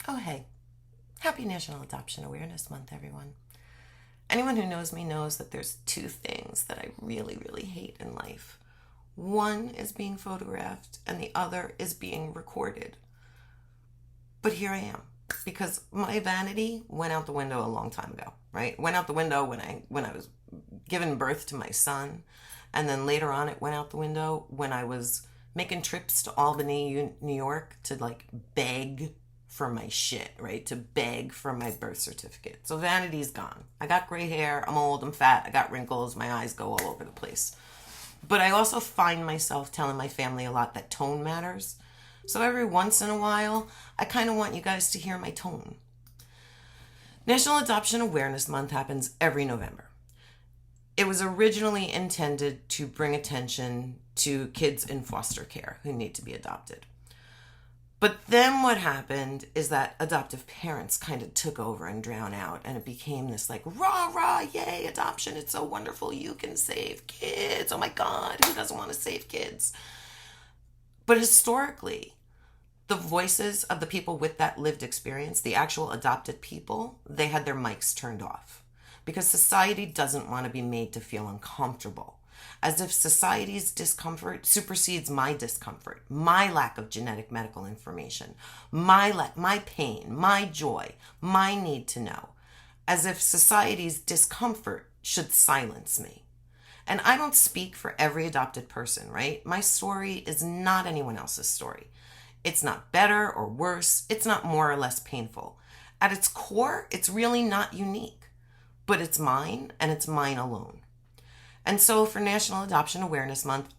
Oh, hey. Happy National Adoption Awareness Month, everyone. Anyone who knows me knows that there's two things that I really, really hate in life. One is being photographed, and the other is being recorded. But here I am, because my vanity went out the window a long time ago, right? Went out the window when I was giving birth to my son, and then later on it went out the window when I was making trips to Albany, New York to beg for my shit, right? To beg for my birth certificate. So vanity's gone. I got gray hair, I'm old, I'm fat, I got wrinkles, my eyes go all over the place. But I also find myself telling my family a lot that tone matters. So every once in a while, I kind of want you guys to hear my tone. National Adoption Awareness Month happens every November. It was originally intended to bring attention to kids in foster care who need to be adopted. But then what happened is that adoptive parents kind of took over and drowned out, and it became this rah, rah, yay, adoption, it's so wonderful, you can save kids, oh my God, who doesn't want to save kids? But historically, the voices of the people with that lived experience, the actual adopted people, they had their mics turned off because society doesn't want to be made to feel uncomfortable. As if society's discomfort supersedes my discomfort, my lack of genetic medical information, my pain, my joy, my need to know. As if society's discomfort should silence me. And I don't speak for every adopted person, right? My story is not anyone else's story. It's not better or worse. It's not more or less painful. At its core, it's really not unique. But it's mine, and it's mine alone. And so for National Adoption Awareness Month,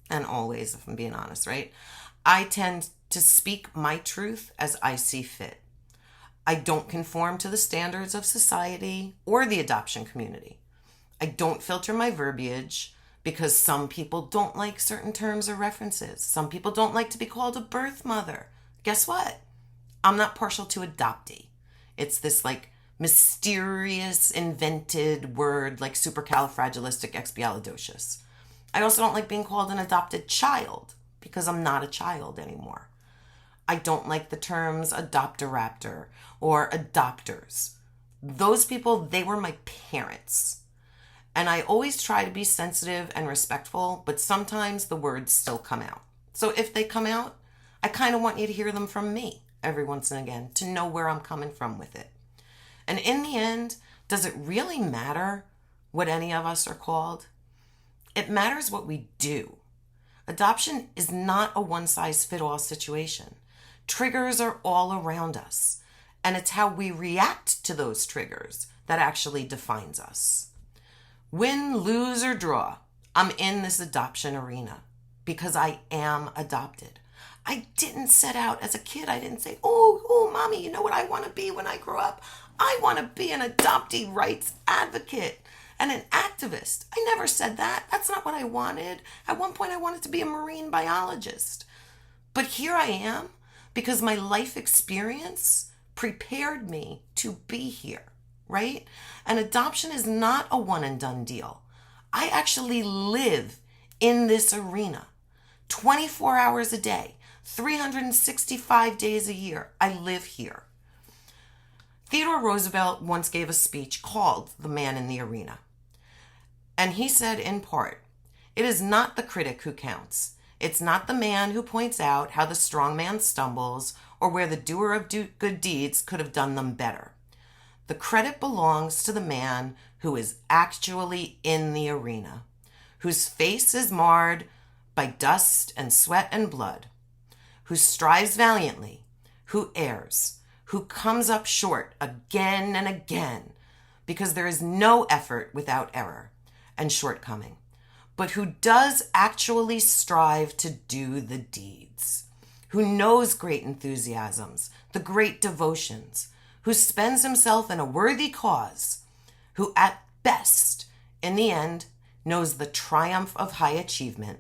and always, if I'm being honest, right, I tend to speak my truth as I see fit. I don't conform to the standards of society or the adoption community. I don't filter my verbiage because some people don't like certain terms or references. Some people don't like to be called a birth mother. Guess what? I'm not partial to adoptee. It's this mysterious invented word like supercalifragilisticexpialidocious. I also don't like being called an adopted child because I'm not a child anymore. I don't like the terms adoptoraptor or adopters. Those people, they were my parents. And I always try to be sensitive and respectful, but sometimes the words still come out. So if they come out, I kind of want you to hear them from me every once and again to know where I'm coming from with it. And in the end, does it really matter what any of us are called? It matters what we do. Adoption is not a one-size-fits-all situation. Triggers are all around us, and it's how we react to those triggers that actually defines us. Win, lose, or draw, I'm in this adoption arena because I am adopted. I didn't set out as a kid. I didn't say, oh, mommy, you know what I want to be when I grow up? I want to be an adoptee rights advocate and an activist. I never said that. That's not what I wanted. At one point, I wanted to be a marine biologist. But here I am because my life experience prepared me to be here, right? And adoption is not a one and done deal. I actually live in this arena 24 hours a day, 365 days a year. I live here. Theodore Roosevelt once gave a speech called The Man in the Arena. And he said in part, "It is not the critic who counts. It's not the man who points out how the strong man stumbles or where the doer of good deeds could have done them better. The credit belongs to the man who is actually in the arena, whose face is marred by dust and sweat and blood, who strives valiantly, who errs, who comes up short again and again, because there is no effort without error and shortcoming, but who does actually strive to do the deeds, who knows great enthusiasms, the great devotions, who spends himself in a worthy cause, who at best, in the end, knows the triumph of high achievement,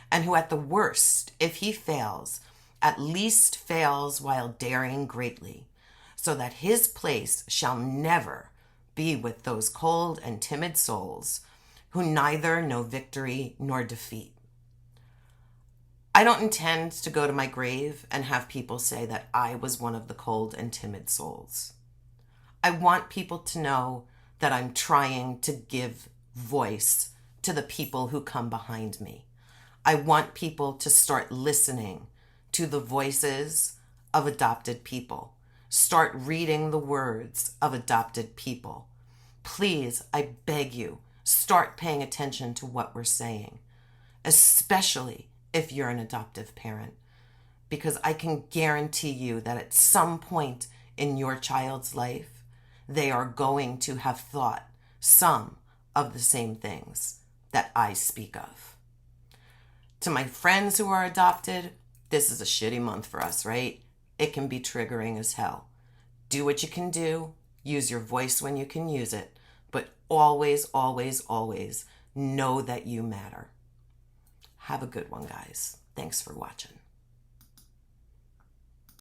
and who at the worst, if he fails, at least fails while daring greatly, so that his place shall never be with those cold and timid souls who neither know victory nor defeat." I don't intend to go to my grave and have people say that I was one of the cold and timid souls. I want people to know that I'm trying to give voice to the people who come behind me. I want people to start listening to the voices of adopted people. Start reading the words of adopted people. Please, I beg you, start paying attention to what we're saying, especially if you're an adoptive parent, because I can guarantee you that at some point in your child's life, they are going to have thought some of the same things that I speak of. To my friends who are adopted, this is a shitty month for us, right? It can be triggering as hell. Do what you can do. Use your voice when you can use it. But always, always, always know that you matter. Have a good one, guys. Thanks for watching.